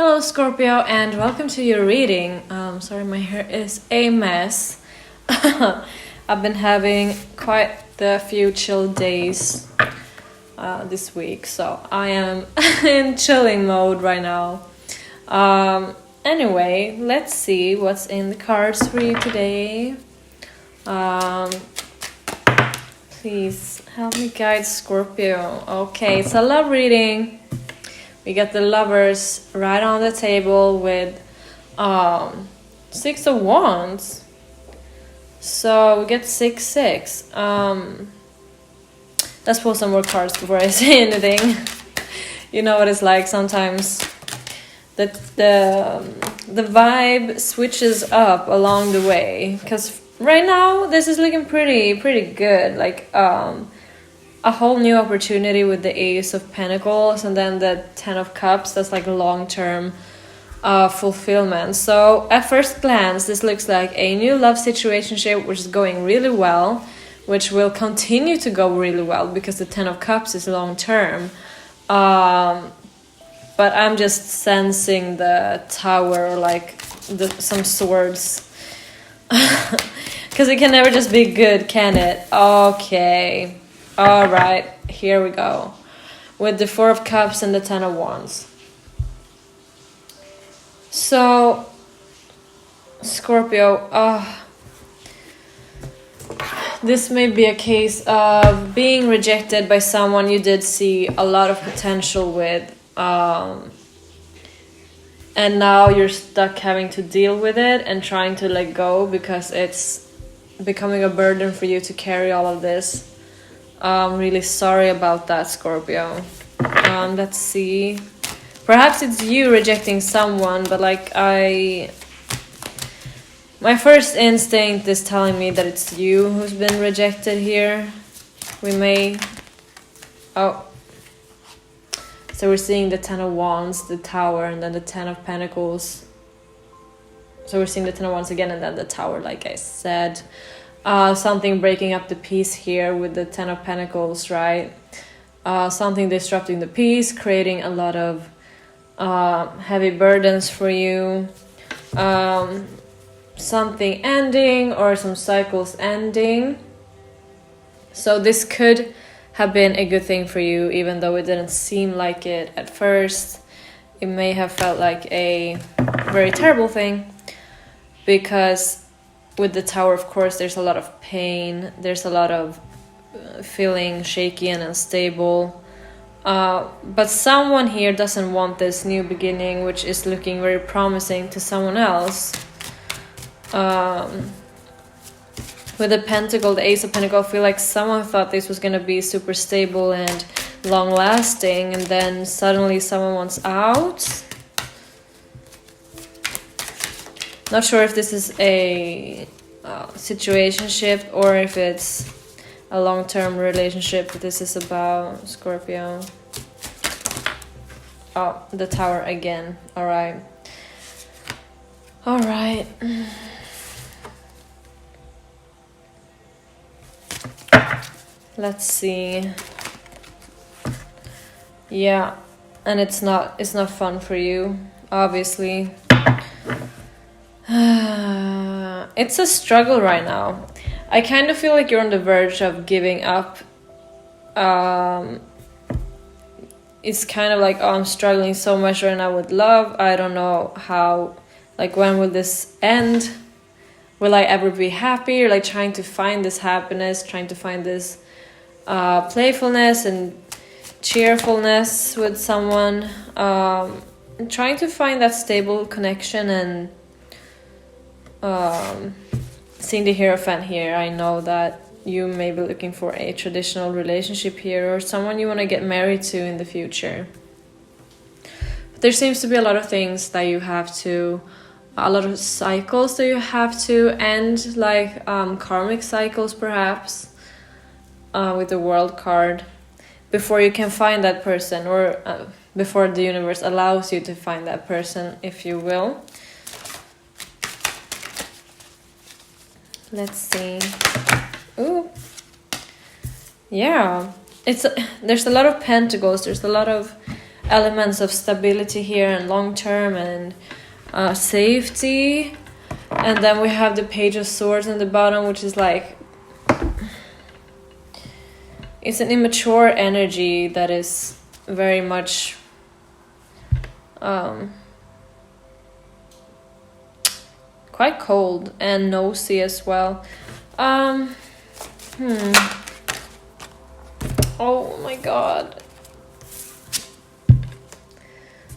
Hello Scorpio and welcome to your reading. Sorry, my hair is a mess. I've been having quite a few chill days this week, so I am in chilling mode right now. Anyway, let's see what's in the cards for you today. Please help me guide Scorpio. Okay, it's a love reading. We got the lovers right on the table with 6 of wands. So we get 6. Let's pull some more cards before I say anything. You know what it's like sometimes. The vibe switches up along the way. Because right now this is looking pretty good. Like a whole new opportunity with the Ace of Pentacles and then the 10 of Cups. That's like long-term fulfillment. So at first glance, this looks like a new love situationship which is going really well, which will continue to go really well because the 10 of Cups is long-term. But I'm just sensing the Tower or like some swords. Because it can never just be good, can it? Okay. Alright, here we go. With the 4 of Cups and the 10 of Wands. So, Scorpio, this may be a case of being rejected by someone you did see a lot of potential with. And now you're stuck having to deal with it and trying to let go because it's becoming a burden for you to carry all of this. I'm really sorry about that, Scorpio. Let's see. Perhaps it's you rejecting someone, but like my first instinct is telling me that it's you who's been rejected here. So we're seeing the 10 of Wands, the Tower, and then the 10 of Pentacles. So we're seeing the 10 of Wands again, and then the Tower, like I said. Something breaking up the peace here with the 10 of Pentacles, right? Something disrupting the peace, creating a lot of heavy burdens for you. Something ending or some cycles ending. So this could have been a good thing for you, even though it didn't seem like it at first. It may have felt like a very terrible thing because with the Tower, of course, there's a lot of pain. There's a lot of feeling shaky and unstable. But someone here doesn't want this new beginning, which is looking very promising to someone else. With the Pentacle, the Ace of Pentacles, I feel like someone thought this was going to be super stable and long-lasting, and then suddenly someone wants out. Not sure if this is a situationship or if it's a long-term relationship that this is about, Scorpio. Oh, the Tower again. Alright. Alright. Let's see. Yeah, and it's not fun for you, obviously. It's a struggle right now. I kind of feel like you're on the verge of giving up. It's kind of like, oh, I'm struggling so much right now with love. I don't know how, like, when will this end? Will I ever be happy? Or like trying to find this happiness, trying to find this playfulness and cheerfulness with someone. Trying to find that stable connection and seeing the Hierophant here. I know that you may be looking for a traditional relationship here or someone you want to get married to in the future. But there seems to be a lot of things that you have to, a lot of cycles that you have to end, like karmic cycles perhaps, with the World card, before you can find that person, or before the universe allows you to find that person, if you will. Let's see. Ooh. Yeah. There's a lot of pentacles. There's a lot of elements of stability here and long term and safety. And then we have the Page of Swords in the bottom, which is like, it's an immature energy that is very much quite cold and nosy as well. Oh my god.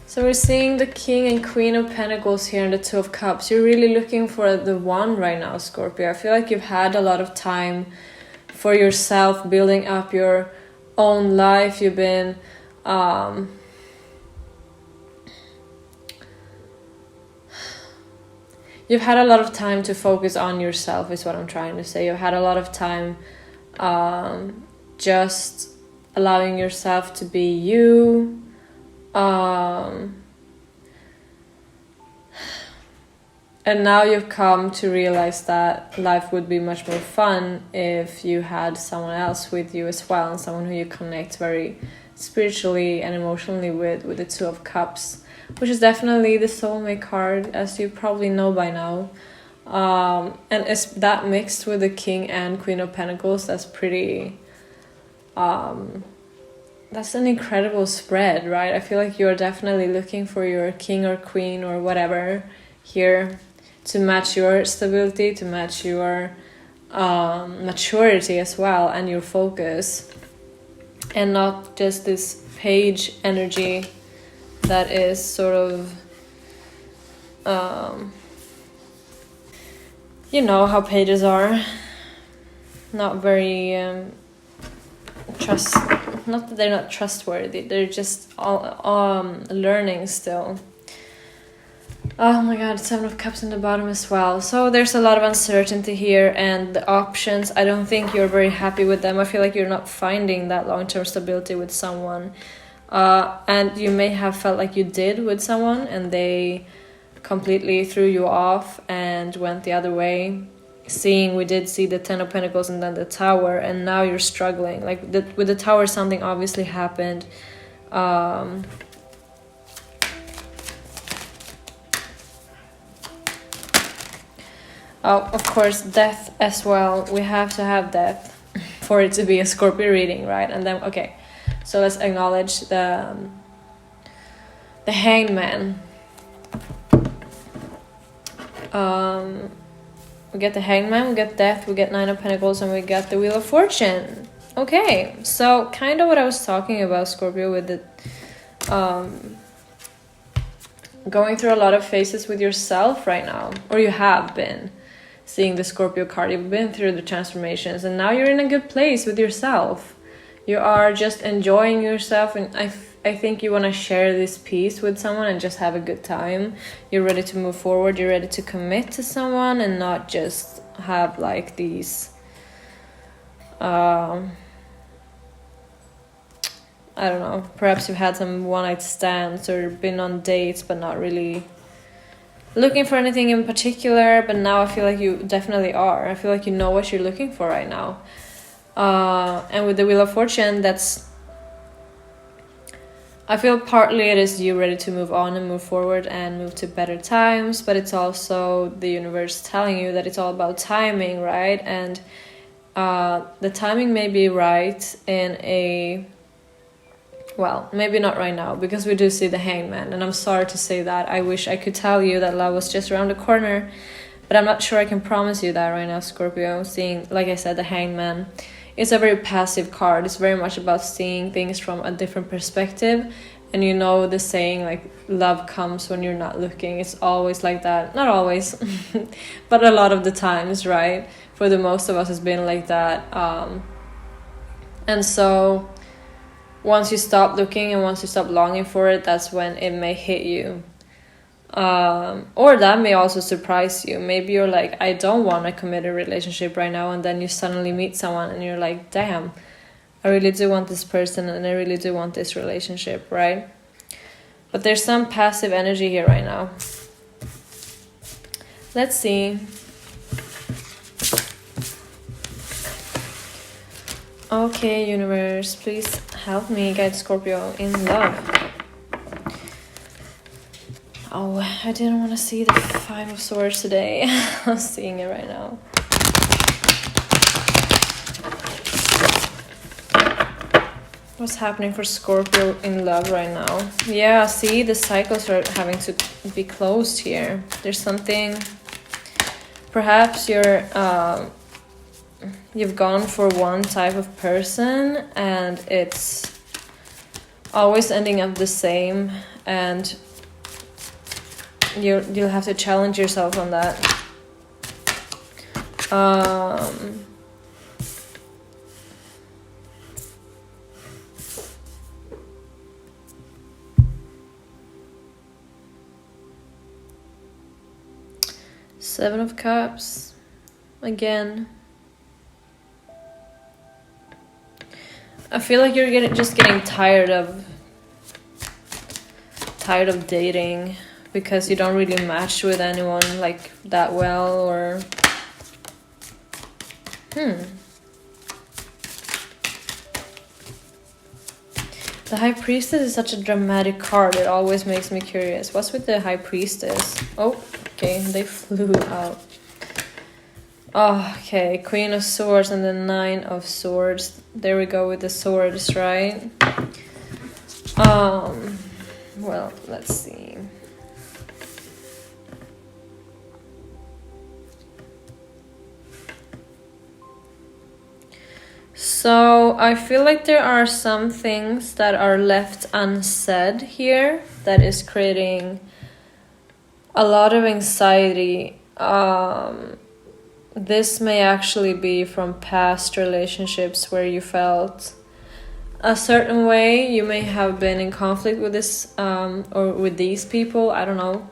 So we're seeing the King and Queen of Pentacles here and the Two of Cups. You're really looking for the one right now, Scorpio. I feel like you've had a lot of time for yourself, building up your own life. You've been you've had a lot of time to focus on yourself, is what I'm trying to say. You've had a lot of time just allowing yourself to be you. And now you've come to realize that life would be much more fun if you had someone else with you as well, and someone who you connect very spiritually and emotionally with the Two of Cups, which is definitely the soulmate card, as you probably know by now. And it's that mixed with the King and Queen of Pentacles, that's pretty that's an incredible spread, right? I feel like you're definitely looking for your king or queen or whatever here to match your stability, to match your maturity as well, and your focus, and not just this page energy that is sort of you know how pages are, not very not that they're not trustworthy, they're just all learning still. Oh my god, Seven of Cups in the bottom as well. So there's a lot of uncertainty here, and the options, I don't think you're very happy with them. I feel like you're not finding that long-term stability with someone. And you may have felt like you did with someone, and they completely threw you off and went the other way. We did see the Ten of Pentacles and then the Tower, and now you're struggling. Like with the Tower, something obviously happened. Oh, of course, death as well. We have to have death for it to be a Scorpio reading, right? And then, okay, so let's acknowledge the Hanged Man. We get the Hanged Man, we get death, we get Nine of Pentacles, and we get the Wheel of Fortune. Okay, so kind of what I was talking about, Scorpio, with the going through a lot of phases with yourself right now, or you have been. Seeing the Scorpio card, you've been through the transformations, and now you're in a good place with yourself. You are just enjoying yourself, and I think you want to share this piece with someone and just have a good time. You're ready to move forward, you're ready to commit to someone and not just have like these I don't know, perhaps you've had some one-night stands or been on dates but not really looking for anything in particular. But now I feel like you definitely are. I feel like you know what you're looking for right now. And with the Wheel of Fortune, I feel partly it is you ready to move on and move forward and move to better times, but it's also the universe telling you that it's all about timing, right? And the timing may be right in well, maybe not right now, because we do see the Hanged Man, and I'm sorry to say that. I wish I could tell you that love was just around the corner, but I'm not sure I can promise you that right now, Scorpio. Seeing, like I said, the Hanged Man, it's a very passive card. It's very much about seeing things from a different perspective, and you know the saying, like, love comes when you're not looking. It's always like that. Not always, but a lot of the times, right? For the most of us, it's been like that. And so once you stop looking and once you stop longing for it, that's when it may hit you. Or that may also surprise you. Maybe you're like, I don't want a committed relationship right now, and then you suddenly meet someone and you're like, damn, I really do want this person and I really do want this relationship, right? But there's some passive energy here right now. Let's see. Okay, universe, please help me guide Scorpio in love. Oh, I didn't want to see the Five of Swords today. I'm seeing it right now. What's happening for Scorpio in love right now? Yeah, see, the cycles are having to be closed here. There's something... Perhaps you've gone for one type of person and it's always ending up the same, and you'll have to challenge yourself on that. Seven of Cups again. I feel like you're just getting tired of dating because you don't really match with anyone like that well, or The High Priestess is such a dramatic card. It always makes me curious. What's with the High Priestess? Oh, okay, they flew out. Oh, okay, Queen of Swords and the Nine of Swords. There we go with the swords, right? Well, let's see. So I feel like there are some things that are left unsaid here that is creating a lot of anxiety. This may actually be from past relationships where you felt a certain way. You may have been in conflict with this or with these people. I don't know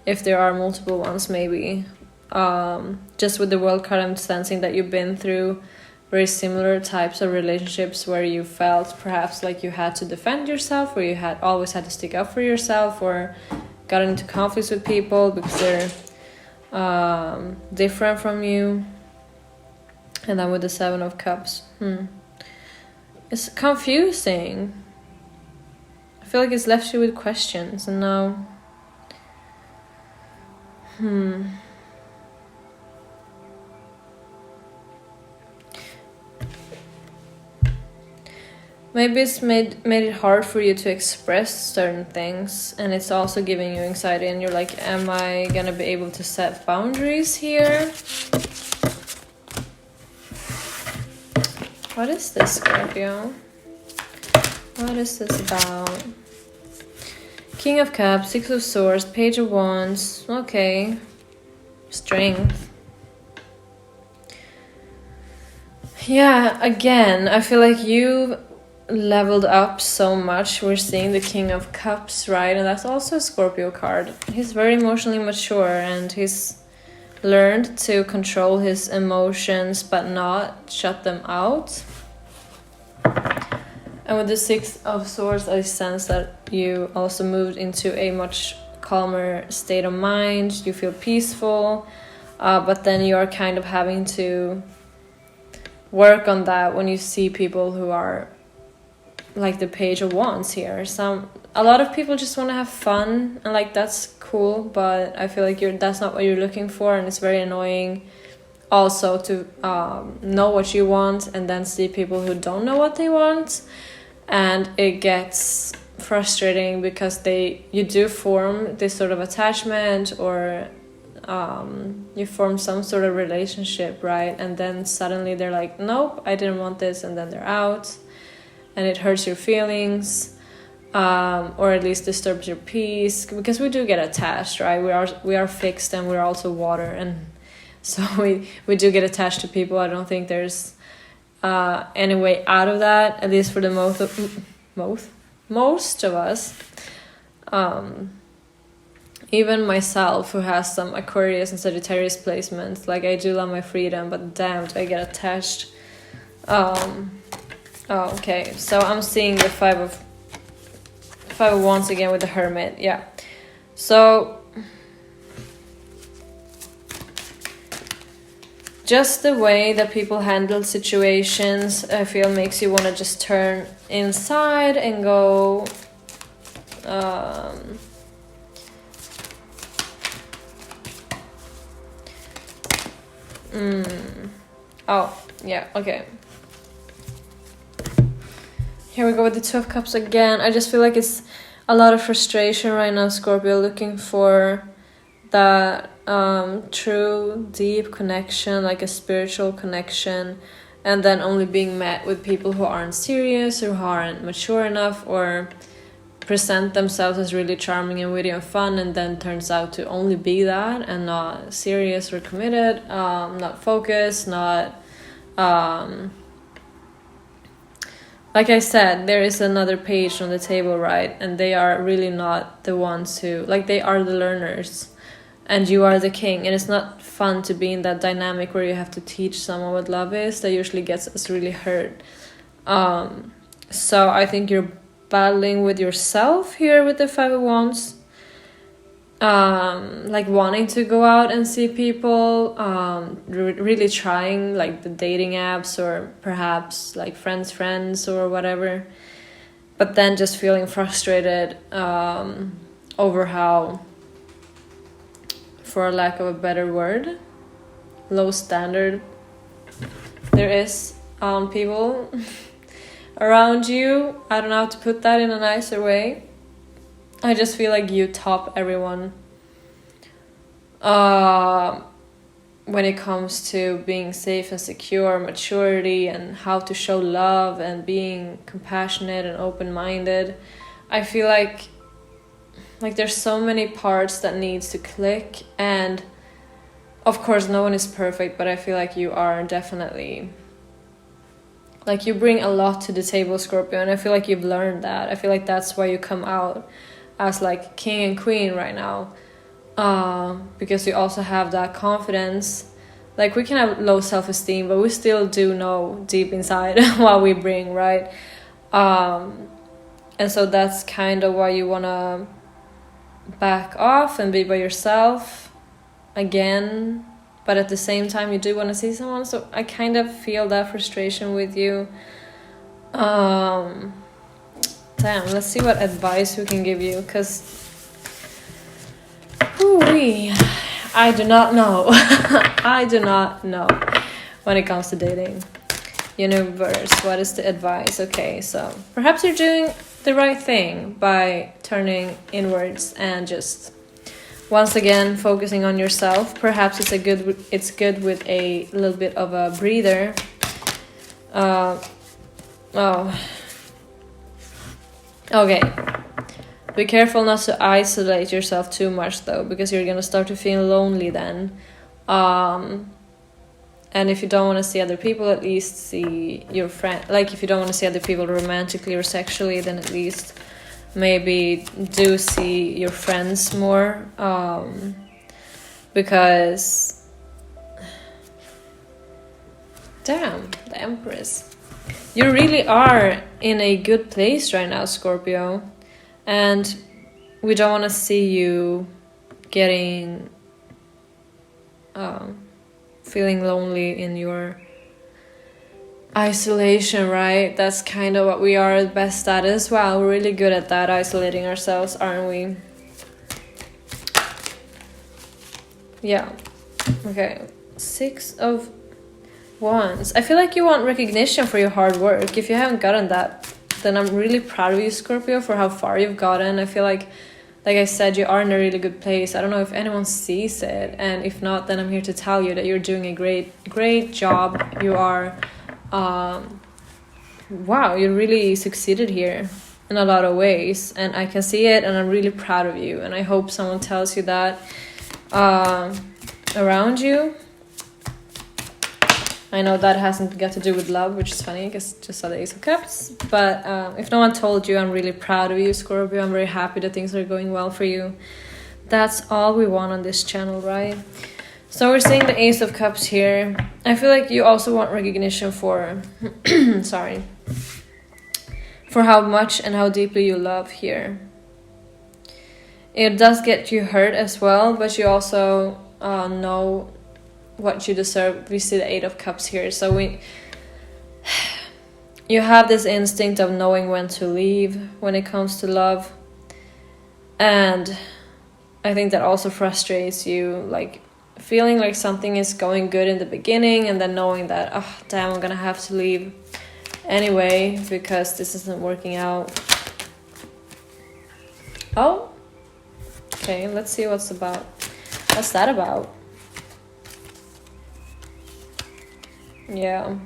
if there are multiple ones, maybe. Just with the World card, I'm sensing that you've been through very similar types of relationships where you felt perhaps like you had to defend yourself, or you had always had to stick up for yourself, or got into conflicts with people because they're different from you. And then with the Seven of Cups, it's confusing. I feel like it's left you with questions, and now maybe it's made it hard for you to express certain things, and it's also giving you anxiety, and you're like, am I gonna be able to set boundaries here? What is this, Scorpio? What is this about? King of Cups, Six of Swords, Page of Wands. Okay. Strength. Yeah, again, I feel like you've leveled up so much. We're seeing the King of Cups, right? And that's also a Scorpio card. He's very emotionally mature, and he's learned to control his emotions but not shut them out. And with the Six of Swords, I sense that you also moved into a much calmer state of mind. You feel peaceful, but then you're kind of having to work on that when you see people who are like the Page of Wands here. A lot of people just want to have fun, and like that's cool, but I feel like that's not what you're looking for, and it's very annoying also to know what you want and then see people who don't know what they want, and it gets frustrating because you do form this sort of attachment, or you form some sort of relationship, right? And then suddenly they're like, nope, I didn't want this, and then they're out. And it hurts your feelings, or at least disturbs your peace, because we do get attached, right? We are fixed, and we're also water, and so we do get attached to people. I don't think there's any way out of that, at least for the most of us. Even myself, who has some Aquarius and Sagittarius placements, like I do love my freedom, but damn, do I get attached. Oh, okay. So I'm seeing the Five of Wands again with the Hermit. Yeah. So just the way that people handle situations, I feel, makes you want to just turn inside and go Oh, yeah, okay. Here we go with the Two of Cups again. I just feel like it's a lot of frustration right now, Scorpio, looking for that true, deep connection, like a spiritual connection, and then only being met with people who aren't serious or who aren't mature enough or present themselves as really charming and witty and fun, and then turns out to only be that and not serious or committed, not focused, not like I said, there is another page on the table, right? And they are really not the ones who, like, they are the learners and you are the king, and it's not fun to be in that dynamic where you have to teach someone what love is. That usually gets us really hurt. So I think you're battling with yourself here with the Five of Wands, like wanting to go out and see people, really trying like the dating apps or perhaps like friends or whatever, but then just feeling frustrated over how, for lack of a better word, low standard there is on people around you. I don't know how to put that in a nicer way. I just feel like you top everyone when it comes to being safe and secure, maturity, and how to show love and being compassionate and open-minded. I feel like there's so many parts that needs to click, and of course no one is perfect, but I feel like you are definitely, like, you bring a lot to the table, Scorpio, and I feel like you've learned that. I feel like that's why you come out as like king and queen right now, because you also have that confidence. Like, we can have low self-esteem, but we still do know deep inside what we bring, right? And so that's kind of why you want to back off and be by yourself again, but at the same time you do want to see someone. So I kind of feel that frustration with you. Damn, let's see what advice we can give you, because I do not know. I do not know when it comes to dating. Universe, what is the advice? Okay, so perhaps you're doing the right thing by turning inwards and just once again focusing on yourself. Perhaps it's good with a little bit of a breather. Okay, be careful not to isolate yourself too much though, because you're gonna start to feel lonely then. And if you don't want to see other people, at least see your friend. Like, if you don't want to see other people romantically or sexually, then at least maybe do see your friends more, because damn, the Empress, you really are in a good place right now, Scorpio, and we don't want to see you getting feeling lonely in your isolation, right? That's kind of what we are best at as well. We're really good at that, isolating ourselves, aren't we? Yeah. Okay. 6 of Wands. I feel like you want recognition for your hard work. If you haven't gotten that, then I'm really proud of you, Scorpio, for how far you've gotten. I feel like I said, you are in a really good place. I don't know if anyone sees it, and if not, then I'm here to tell you that you're doing a great job. You are wow, you really succeeded here in a lot of ways, and I can see it, and I'm really proud of you, and I hope someone tells you that around you. I know that hasn't got to do with love, which is funny because just saw the Ace of Cups. But if no one told you, I'm really proud of you, Scorpio. I'm very happy that things are going well for you. That's all we want on this channel, right? So we're seeing the Ace of Cups here. I feel like you also want recognition for, sorry, for how much and how deeply you love here. It does get you hurt as well, but you also know what you deserve. We see the 8 of Cups here, so you have this instinct of knowing when to leave when it comes to love, and I think that also frustrates you. Like, feeling like something is going good in the beginning and then knowing that, oh damn, I'm gonna have to leave anyway because this isn't working out. Oh, okay, let's see what's that about. Yeah,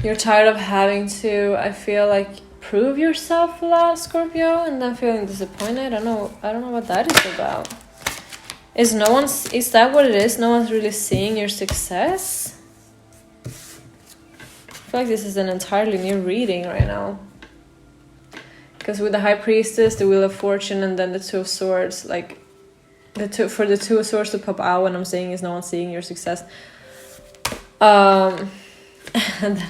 you're tired of having to, I feel like, prove yourself a lot, Scorpio, and then feeling disappointed. I don't know what that is about. Is that what it is? No one's really seeing your success? I feel like this is an entirely new reading right now. Because with the High Priestess, the Wheel of Fortune, and then the Two of Swords, like for the Two of Swords to pop out, what I'm saying is no one's seeing your success. And then,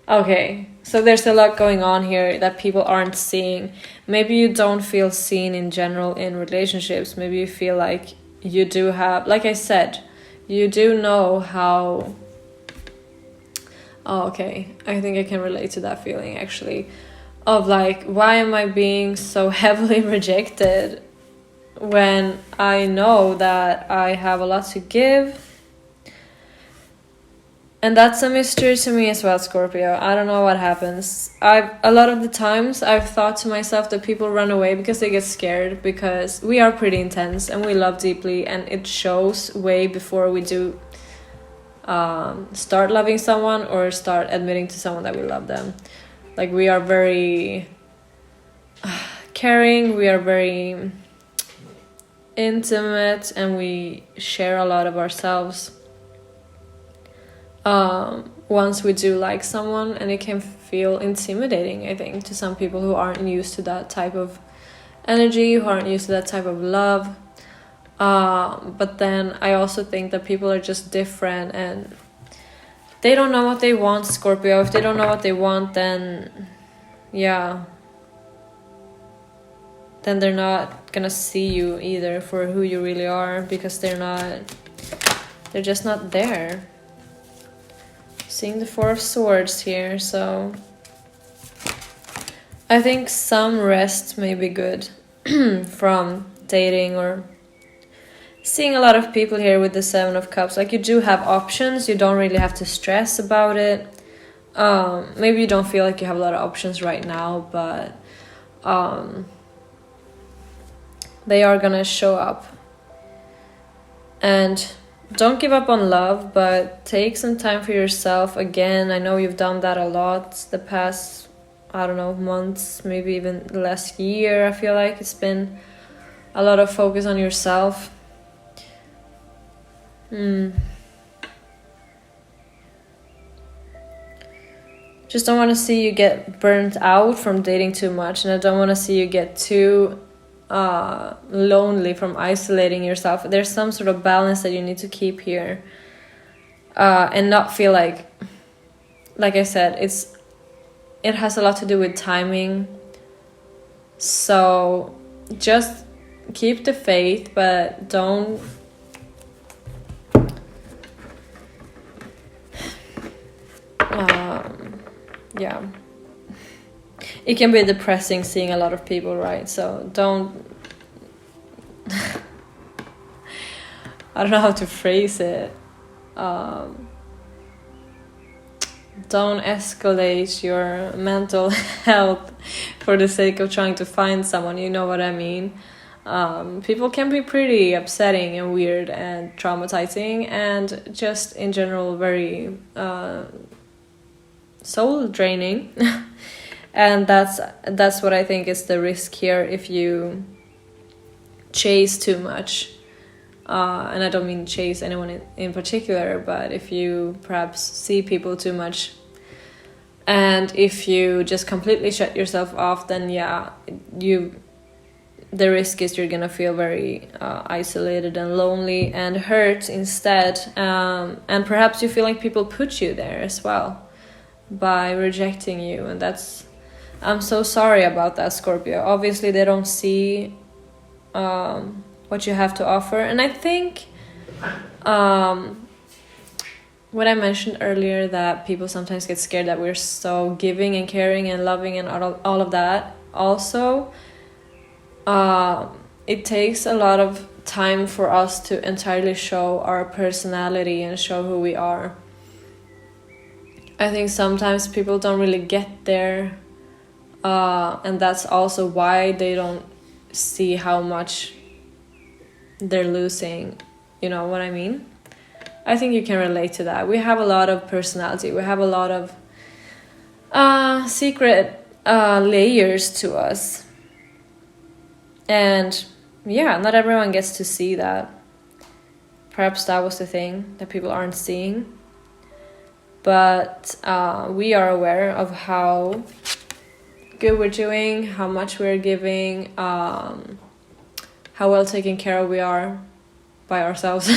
okay, so there's a lot going on here that people aren't seeing. Maybe you don't feel seen in general in relationships. Maybe you feel like you do have, like I said, you do know how... Oh, okay, I think I can relate to that feeling, actually. Of like, why am I being so heavily rejected when I know that I have a lot to give? And that's a mystery to me as well, Scorpio. I don't know what happens. A lot of the times I've thought to myself that people run away because they get scared, because we are pretty intense and we love deeply, and it shows way before we do start loving someone or start admitting to someone that we love them. Like, we are very caring, we are very intimate, and we share a lot of ourselves. Once we do like someone, and it can feel intimidating, I think, to some people who aren't used to that type of energy, who aren't used to that type of love. But then I also think that people are just different and they don't know what they want, Scorpio. If they don't know what they want, then yeah, then they're not gonna see you either for who you really are, because they're just not there. Seeing the Four of Swords here, so I think some rest may be good from dating or seeing a lot of people here with the Seven of Cups. Like, you do have options, you don't really have to stress about it. Maybe you don't feel like you have a lot of options right now, but they are gonna show up. And don't give up on love, but take some time for yourself. Again, I know you've done that a lot the past, I don't know, months, maybe even the last year. I feel like it's been a lot of focus on yourself. Just don't want to see you get burnt out from dating too much, and I don't want to see you get too lonely from isolating yourself. There's some sort of balance that you need to keep here, and not feel like I said, it has a lot to do with timing. So just keep the faith, but don't yeah, it can be depressing seeing a lot of people, right? So don't I don't know how to phrase it. Don't escalate your mental health for the sake of trying to find someone, you know what I mean? People can be pretty upsetting and weird and traumatizing, and just in general very soul draining. And that's what I think is the risk here if you chase too much. And I don't mean chase anyone in particular, but if you perhaps see people too much, and if you just completely shut yourself off, then yeah, the risk is you're gonna feel very isolated and lonely and hurt instead. And perhaps you feel like people put you there as well by rejecting you, and I'm so sorry about that, Scorpio. Obviously they don't see what you have to offer. And I think what I mentioned earlier, that people sometimes get scared that we're so giving and caring and loving and all of that, also it takes a lot of time for us to entirely show our personality and show who we are. I think sometimes people don't really get there, and that's also why they don't see how much they're losing. You know what I mean? I think you can relate to that. We have a lot of personality. We have a lot of secret layers to us. And yeah, not everyone gets to see that. Perhaps that was the thing that people aren't seeing. But we are aware of how good we're doing, how much we're giving, how well taken care of we are by ourselves.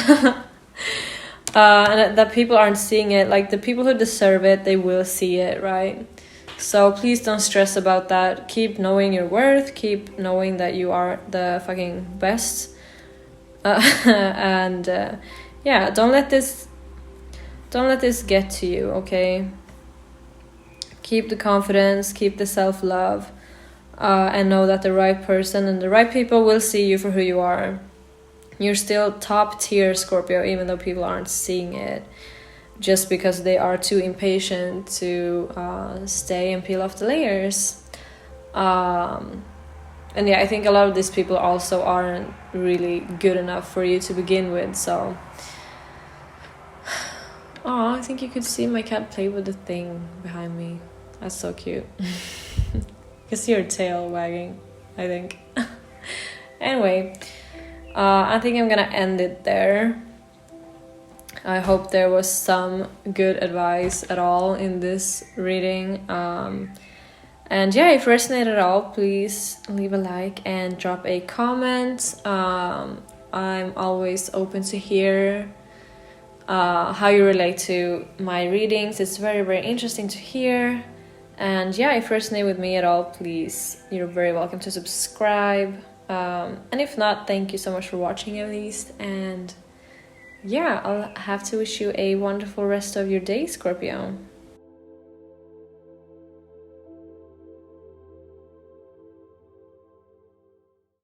And that people aren't seeing it. Like, the people who deserve it, they will see it, right? So please don't stress about that. Keep knowing your worth. Keep knowing that you are the fucking best. And yeah, don't let this get to you, okay? Keep the confidence, keep the self-love, and know that the right person and the right people will see you for who you are. You're still top tier Scorpio, even though people aren't seeing it, just because they are too impatient to stay and peel off the layers. And yeah, I think a lot of these people also aren't really good enough for you to begin with, so... Oh, I think you could see my cat play with the thing behind me. That's so cute. You can see her tail wagging, I think. Anyway, I think I'm gonna end it there. I hope there was some good advice at all in this reading. And yeah, if it resonated at all, please leave a like and drop a comment. I'm always open to hear how you relate to my readings. It's very, very interesting to hear. And yeah, if you resonate with me at all, please, you're very welcome to subscribe. And if not, thank you so much for watching at least. And yeah, I'll have to wish you a wonderful rest of your day, Scorpio.